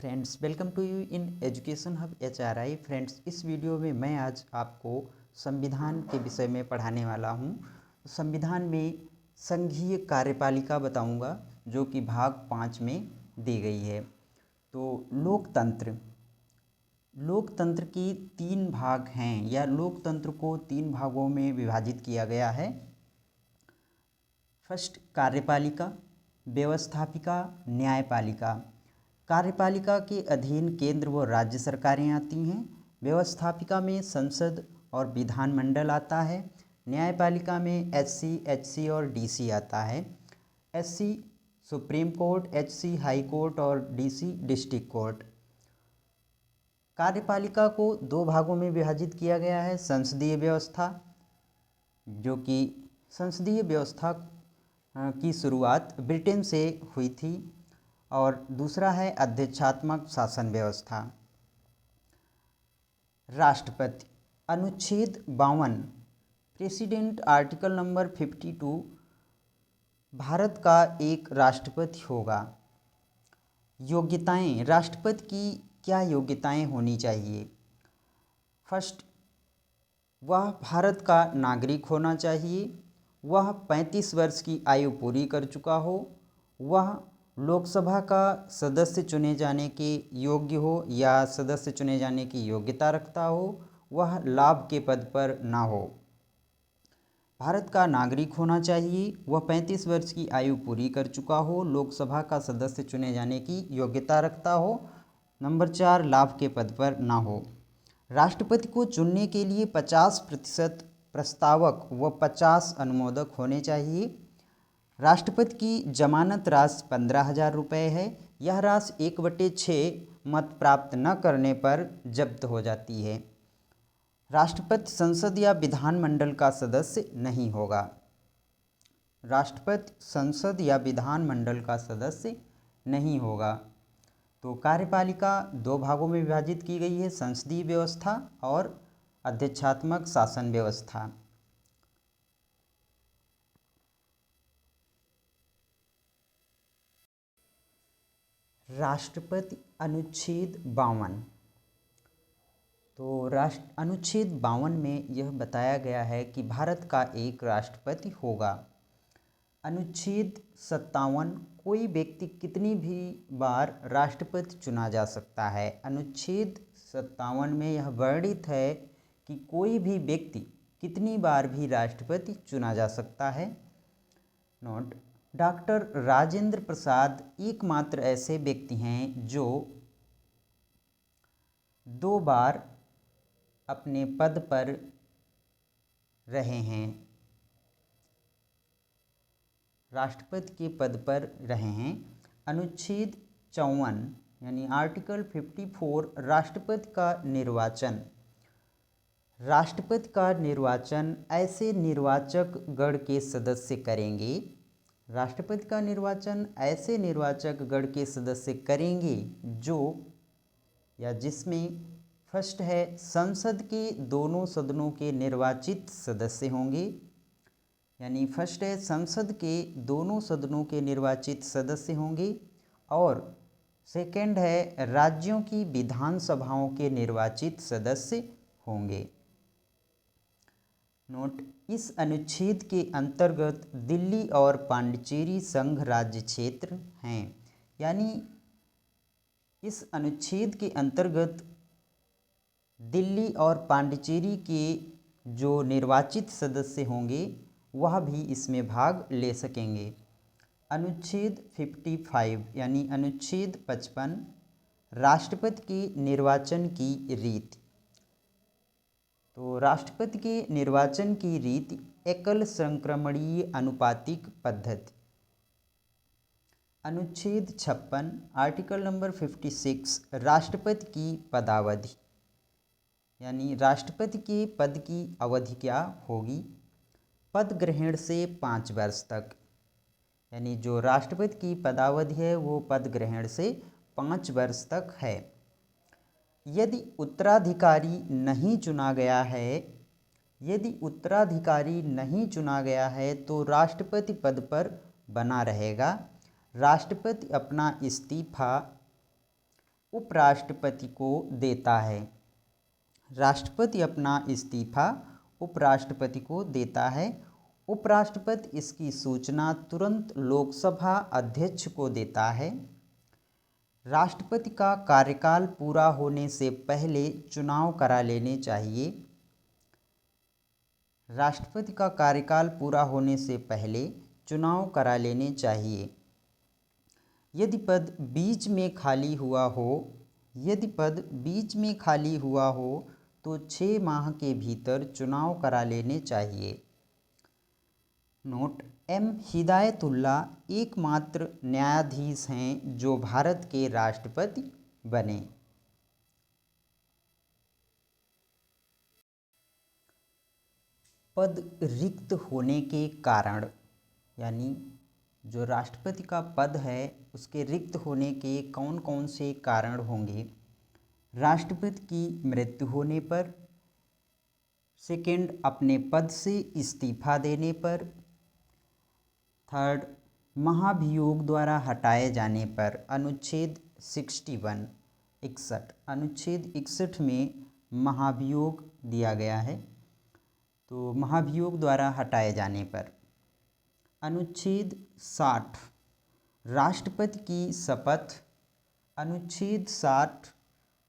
Friends, welcome to you in education hub HRI। Friends, इस video में मैं आज आपको संविधान के विषय में पढ़ाने वाला हूं। संविधान में संघीय कार्यपालिका बताऊंगा, जो कि भाग 5 में दी गई है। तो लोकतंत्र की 3 भाग हैं, या लोकतंत्र को 3 भागों में विभाजित किया गया है। फर्स्ट, कार्यपालिका, व्यवस्थापिका, न्यायपालिका। कार्यपालिका के अधीन केंद्र व राज्य सरकारें आती हैं। व्यवस्थापिका में संसद और विधानमंडल आता है। न्यायपालिका में SC, HC और DC आता है। SC supreme court, HC high court और DC डिस्ट्रिक्ट कोर्ट। कार्यपालिका को 2 भागों में विभाजित किया गया है। संसदीय व्यवस्था, जो कि संसदीय व्यवस्था की शुरुआत ब्रिटेन से हुई थी, और दूसरा है अध्यक्षात्मक शासन व्यवस्था। राष्ट्रपति, अनुच्छेद 52 प्रेसिडेंट, आर्टिकल नंबर 52 भारत का एक राष्ट्रपति होगा। योग्यताएं, राष्ट्रपति की क्या योग्यताएं होनी चाहिए? फर्स्ट, वह भारत का नागरिक होना चाहिए। वह 35 वर्ष की आयु पूरी कर चुका हो। वह लोकसभा का सदस्य चुने जाने के योग्य हो या सदस्य चुने जाने की योग्यता रखता हो। वह लाभ के पद पर ना हो। भारत का नागरिक होना चाहिए, वह 35 वर्ष की आयु पूरी कर चुका हो, लोकसभा का सदस्य चुने जाने की योग्यता रखता हो। नंबर 4, लाभ के पद पर ना हो। राष्ट्रपति को चुनने के लिए 50% प्रस्तावक व 50 अनुमोदक होने चाहिए। राष्ट्रपति की जमानत राशि 15,000 रुपये है। यह राशि 1/6 मत प्राप्त न करने पर जब्त हो जाती है। राष्ट्रपति संसद या विधानमंडल का सदस्य नहीं होगा। राष्ट्रपति संसद या विधानमंडल का सदस्य नहीं होगा। तो कार्यपालिका 2 भागों में विभाजित की गई है, संसदीय व्यवस्था और अध्यक्षात्मक शासन व्यवस्था। राष्ट्रपति, अनुच्छेद 52। तो अनुच्छेद 52 में यह बताया गया है कि भारत का एक राष्ट्रपति होगा। अनुच्छेद 57, कोई व्यक्ति कितनी भी बार राष्ट्रपति चुना जा सकता है। अनुच्छेद 57 में यह वर्णित है कि कोई भी व्यक्ति कितनी बार भी राष्ट्रपति चुना जा सकता है। नोट, डॉक्टर राजेंद्र प्रसाद एकमात्र ऐसे व्यक्ति हैं जो 2 बार अपने पद पर रहे हैं, राष्ट्रपति के पद पर रहे हैं। अनुच्छेद 54 यानी आर्टिकल 54, राष्ट्रपति का निर्वाचन ऐसे निर्वाचक गण के सदस्य करेंगे। राष्ट्रपति का निर्वाचन ऐसे निर्वाचक गण के सदस्य करेंगे जो या जिसमें फर्स्ट है, संसद के दोनों सदनों के निर्वाचित सदस्य होंगे। यानी फर्स्ट है, संसद के दोनों सदनों के निर्वाचित सदस्य होंगे। और सेकंड है, राज्यों की विधानसभाओं के निर्वाचित सदस्य होंगे। नोट, इस अनुच्छेद के अंतर्गत दिल्ली और पांडिचेरी संघ राज्य क्षेत्र हैं। यानी इस अनुच्छेद के अंतर्गत दिल्ली और पांडिचेरी के जो निर्वाचित सदस्य होंगे वह भी इसमें भाग ले सकेंगे। अनुच्छेद 55 यानी अनुच्छेद 55, राष्ट्रपति के निर्वाचन की रीति। तो राष्ट्रपति के निर्वाचन की रीति एकल संक्रमणीय अनुपातिक पद्धति। अनुच्छेद 56, आर्टिकल नंबर 56, राष्ट्रपति की पदावधि। यानी राष्ट्रपति के पद की अवधि क्या होगी? पद ग्रहण से 5 वर्ष तक। यानी जो राष्ट्रपति की पदावधि है वो पद ग्रहण से 5 वर्ष तक है। यदि उत्तराधिकारी नहीं चुना गया है तो राष्ट्रपति पद पर बना रहेगा। राष्ट्रपति अपना इस्तीफा उपराष्ट्रपति को देता है। राष्ट्रपति अपना इस्तीफा उपराष्ट्रपति को देता है। उपराष्ट्रपति इसकी सूचना तुरंत लोकसभा अध्यक्ष को देता है। राष्ट्रपति का कार्यकाल पूरा होने से पहले चुनाव करा लेने चाहिए। राष्ट्रपति का कार्यकाल पूरा होने से पहले चुनाव करा लेने चाहिए। यदि पद बीच में खाली हुआ हो तो 6 माह के भीतर चुनाव करा लेने चाहिए। नोट: एम हिदायतुल्ला एकमात्र न्यायाधीश हैं जो भारत के राष्ट्रपति बने। पद रिक्त होने के कारण, यानी जो राष्ट्रपति का पद है उसके रिक्त होने के कौन कौन से कारण होंगे। राष्ट्रपति की मृत्यु होने पर, सेकंड अपने पद से इस्तीफा देने पर, थर्ड महाभियोग द्वारा हटाए जाने पर। अनुच्छेद 61 में महाभियोग दिया गया है, तो महाभियोग द्वारा हटाए जाने पर। अनुच्छेद 60 राष्ट्रपति की शपथ। अनुच्छेद 60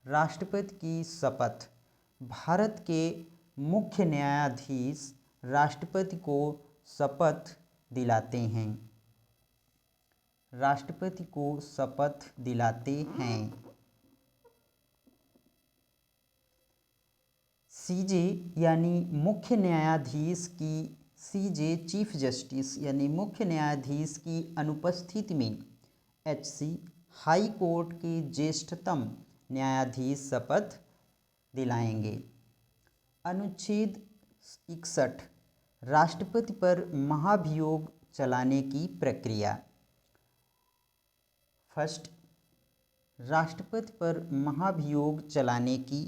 राष्ट्रपति की शपथ। भारत के मुख्य न्यायाधीश राष्ट्रपति को शपथ दिलाते हैं। राष्ट्रपति को शपथ दिलाते हैं। सीजे यानी मुख्य न्यायाधीश की, सीजे चीफ जस्टिस यानी मुख्य न्यायाधीश की अनुपस्थिति में एचसी हाई कोर्ट के ज्येष्ठतम न्यायाधीश शपथ दिलाएंगे। अनुच्छेद 61 राष्ट्रपति पर महाभियोग चलाने की प्रक्रिया। फर्स्ट, राष्ट्रपति पर महाभियोग चलाने की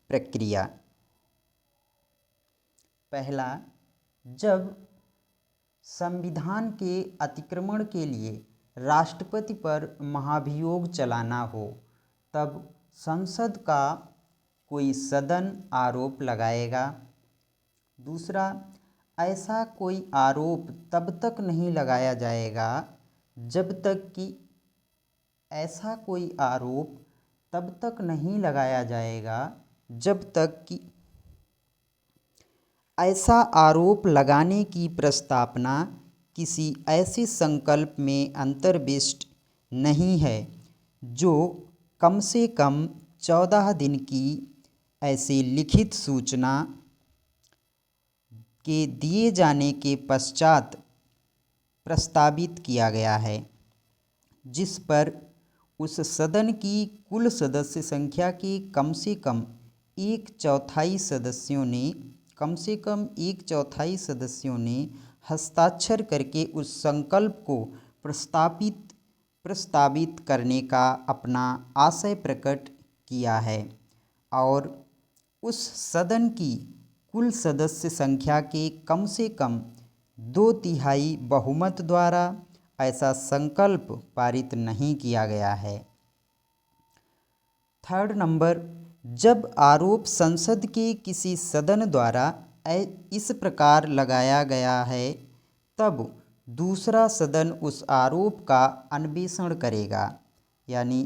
प्रक्रिया। पहला, जब संविधान के अतिक्रमण के लिए राष्ट्रपति पर महाभियोग चलाना हो तब संसद का कोई सदन आरोप लगाएगा। दूसरा, ऐसा कोई आरोप तब तक नहीं लगाया जाएगा जब तक कि ऐसा आरोप लगाने की प्रस्तावना किसी ऐसे संकल्प में अंतर्विष्ट नहीं है जो कम से कम 14 दिन की ऐसी लिखित सूचना के दिए जाने के पश्चात प्रस्तावित किया गया है, जिस पर उस सदन की कुल सदस्य संख्या के कम से कम एक चौथाई सदस्यों ने हस्ताक्षर करके उस संकल्प को प्रस्तावित करने का अपना आशय प्रकट किया है और उस सदन की कुल सदस्य संख्या के कम से कम 2/3 बहुमत द्वारा ऐसा संकल्प पारित नहीं किया गया है। थर्ड नंबर, जब आरोप संसद के किसी सदन द्वारा इस प्रकार लगाया गया है तब दूसरा सदन उस आरोप का अन्वेषण करेगा, यानी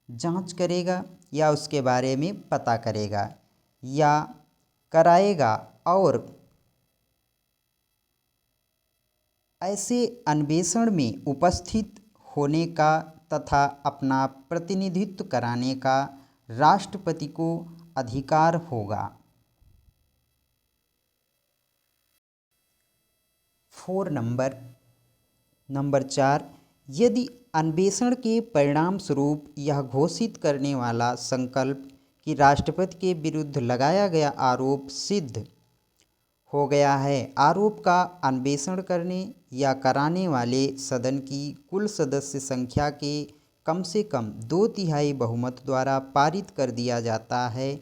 जांच करेगा या उसके बारे में पता करेगा या कराएगा और ऐसे अन्वेषण में उपस्थित होने का तथा अपना प्रतिनिधित्व कराने का राष्ट्रपति को अधिकार होगा। 4 नंबर 4, यदि अन्वेषण के परिणाम स्वरूप यह घोषित करने वाला संकल्प कि राष्ट्रपति के विरुद्ध लगाया गया आरोप सिद्ध हो गया है, आरोप का अन्वेषण करने या कराने वाले सदन की कुल सदस्य संख्या के कम से कम 2/3 बहुमत द्वारा पारित कर दिया जाता है,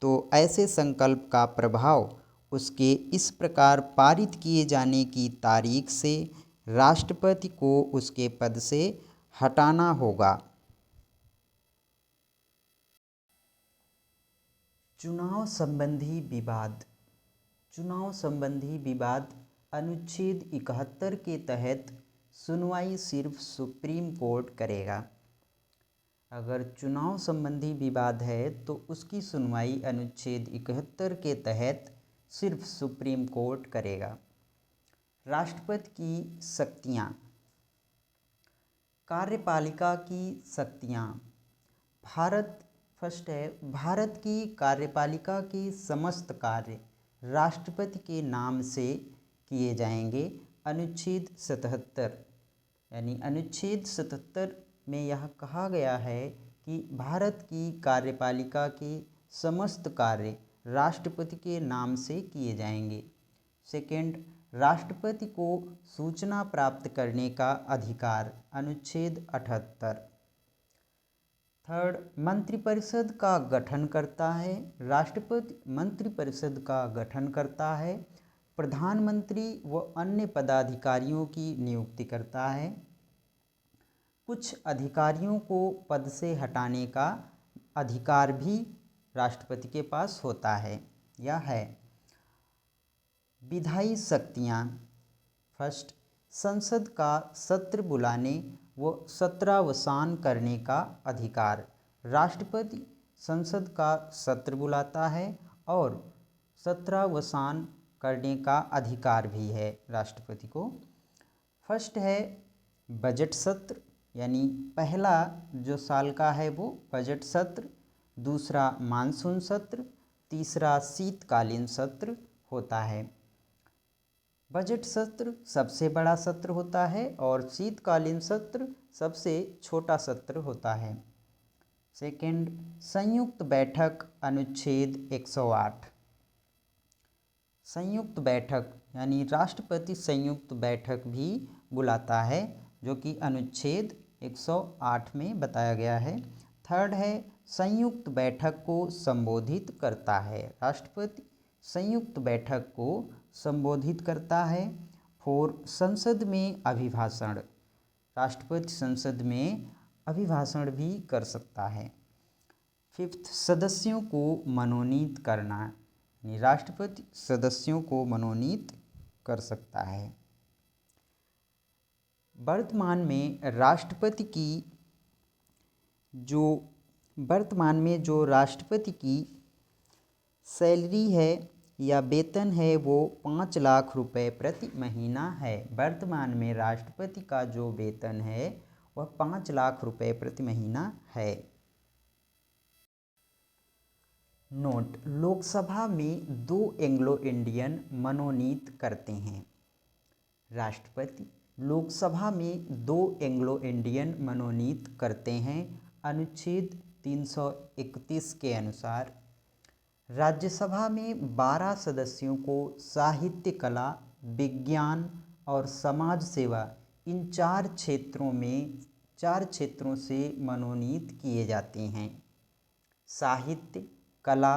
तो ऐसे संकल्प का प्रभाव उसके इस प्रकार पारित किए जाने की तारीख से राष्ट्रपति को उसके पद से हटाना होगा। चुनाव संबंधी विवाद। चुनाव संबंधी विवाद अनुच्छेद 71 के तहत सुनवाई सिर्फ सुप्रीम कोर्ट करेगा। अगर चुनाव संबंधी विवाद है तो उसकी सुनवाई अनुच्छेद 71 के तहत सिर्फ सुप्रीम कोर्ट करेगा। राष्ट्रपति की शक्तियाँ। कार्यपालिका की शक्तियाँ। भारत की कार्यपालिका के समस्त कार्य राष्ट्रपति के नाम से किए जाएंगे। अनुच्छेद 77 यानी अनुच्छेद 77 में यह कहा गया है कि भारत की कार्यपालिका के समस्त कार्य राष्ट्रपति के नाम से किए जाएंगे। सेकंड, राष्ट्रपति को सूचना प्राप्त करने का अधिकार। अनुच्छेद 78। थर्ड, मंत्रिपरिषद का गठन करता है। राष्ट्रपति मंत्रिपरिषद का गठन करता है। प्रधानमंत्री व अन्य पदाधिकारियों की नियुक्ति करता है। कुछ अधिकारियों को पद से हटाने का अधिकार भी राष्ट्रपति के पास होता है या है। विधायी शक्तियाँ। फर्स्ट, संसद का सत्र बुलाने व सत्रावसान करने का अधिकार। राष्ट्रपति संसद का सत्र बुलाता है और सत्रावसान करने का अधिकार भी है राष्ट्रपति को। फर्स्ट है बजट सत्र, यानी पहला जो साल का है वो बजट सत्र। दूसरा मानसून सत्र। तीसरा शीतकालीन सत्र होता है। बजट सत्र सबसे बड़ा सत्र होता है और शीतकालीन सत्र सबसे छोटा सत्र होता है। सेकंड, संयुक्त बैठक। अनुच्छेद 108। संयुक्त बैठक यानी राष्ट्रपति संयुक्त बैठक भी बुलाता है, जो कि अनुच्छेद 108 में बताया गया है। थर्ड है संयुक्त बैठक को संबोधित करता है। राष्ट्रपति संयुक्त बैठक को संबोधित करता है। फोर, संसद में अभिभाषण। राष्ट्रपति संसद में अभिभाषण भी कर सकता है। फिफ्थ, सदस्यों को मनोनीत करना, यानी राष्ट्रपति सदस्यों को मनोनीत कर सकता है। वर्तमान में जो राष्ट्रपति की सैलरी है या वेतन है वो 5 लाख रुपए प्रति महीना है। वर्तमान में राष्ट्रपति का जो वेतन है वह 5 लाख रुपए प्रति महीना है। नोट, लोकसभा में 2 एंग्लो इंडियन मनोनीत करते हैं। राष्ट्रपति लोकसभा में 2 एंग्लो इंडियन मनोनीत करते हैं। अनुच्छेद 331 के अनुसार। राज्यसभा में 12 सदस्यों को साहित्य, कला, विज्ञान और समाज सेवा इन 4 क्षेत्रों से मनोनीत किए जाते हैं। साहित्य, कला,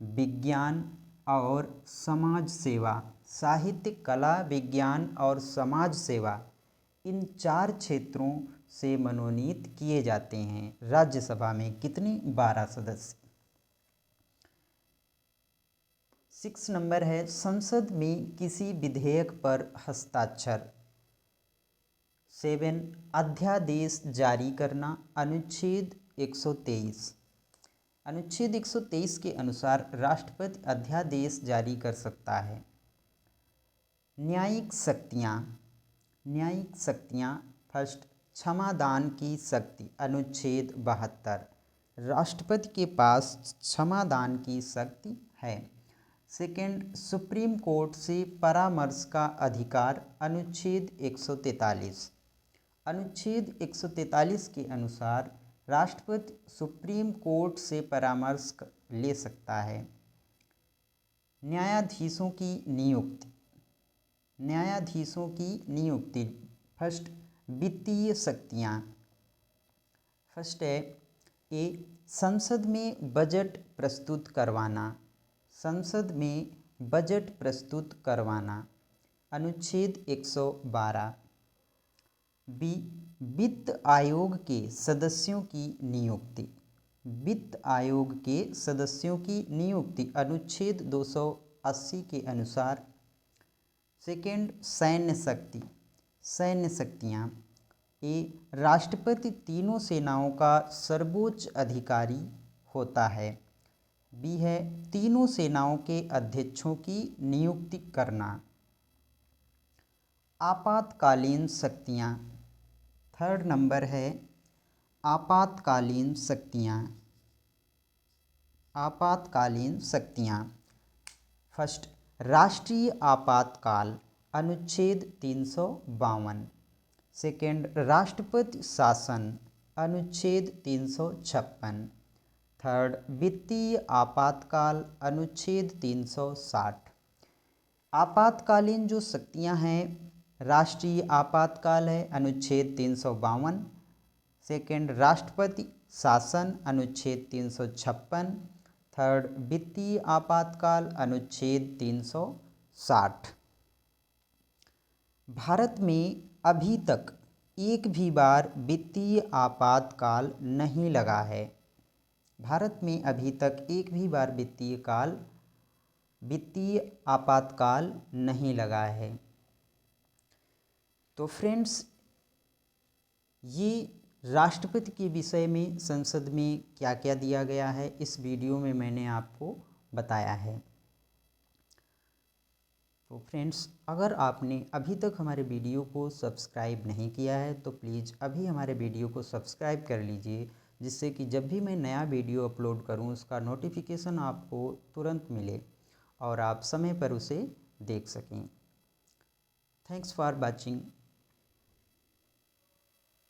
विज्ञान और समाज सेवा। साहित्य, कला, विज्ञान और समाज सेवा इन 4 क्षेत्रों से मनोनीत किए जाते हैं। राज्यसभा में कितने? 12 सदस्य। 6 नंबर है संसद में किसी विधेयक पर हस्ताक्षर। 7, अध्यादेश जारी करना। अनुच्छेद 123। अनुच्छेद 123 के अनुसार राष्ट्रपति अध्यादेश जारी कर सकता है। न्यायिक शक्तियाँ। न्यायिक शक्तियाँ। फर्स्ट, क्षमादान की शक्ति। अनुच्छेद 72। राष्ट्रपति के पास क्षमादान की शक्ति है। सेकंड, सुप्रीम कोर्ट से परामर्श का अधिकार। अनुच्छेद 143। अनुच्छेद 143 के अनुसार राष्ट्रपति सुप्रीम कोर्ट से परामर्श ले सकता है। न्यायाधीशों की नियुक्ति। न्यायाधीशों की नियुक्ति। फर्स्ट, वित्तीय शक्तियाँ। फर्स्ट है ए, संसद में बजट प्रस्तुत करवाना। संसद में बजट प्रस्तुत करवाना। अनुच्छेद 112। बी, वित्त आयोग के सदस्यों की नियुक्ति। वित्त आयोग के सदस्यों की नियुक्ति अनुच्छेद 280 के अनुसार। सेकंड, सैन्य शक्ति। सैन्य शक्तियाँ। ए, राष्ट्रपति तीनों सेनाओं का सर्वोच्च अधिकारी होता है। बी है, तीनों सेनाओं के अध्यक्षों की नियुक्ति करना। आपातकालीन शक्तियाँ। थर्ड नंबर है आपातकालीन शक्तियाँ। आपातकालीन शक्तियाँ। फर्स्ट, राष्ट्रीय आपातकाल अनुच्छेद 352। सेकंड, राष्ट्रपति शासन अनुच्छेद 356। थर्ड, वित्तीय आपातकाल अनुच्छेद 360। आपातकालीन जो शक्तियां हैं, राष्ट्रीय आपातकाल है अनुच्छेद 352। सेकंड, राष्ट्रपति शासन अनुच्छेद 356। थर्ड, वित्तीय आपातकाल अनुच्छेद 360। भारत में अभी तक एक भी बार वित्तीय आपातकाल नहीं लगा है। भारत में अभी तक एक भी बार वित्तीय आपातकाल नहीं लगा है। तो फ्रेंड्स, ये राष्ट्रपति के विषय में संसद में क्या क्या दिया गया है इस वीडियो में मैंने आपको बताया है। तो फ्रेंड्स, अगर आपने अभी तक हमारे वीडियो को सब्सक्राइब नहीं किया है तो प्लीज़ अभी हमारे वीडियो को सब्सक्राइब कर लीजिए, जिससे कि जब भी मैं नया वीडियो अपलोड करूं उसका नोटिफिकेशन आपको तुरंत मिले और आप समय पर उसे देख सकें। Thanks for watching.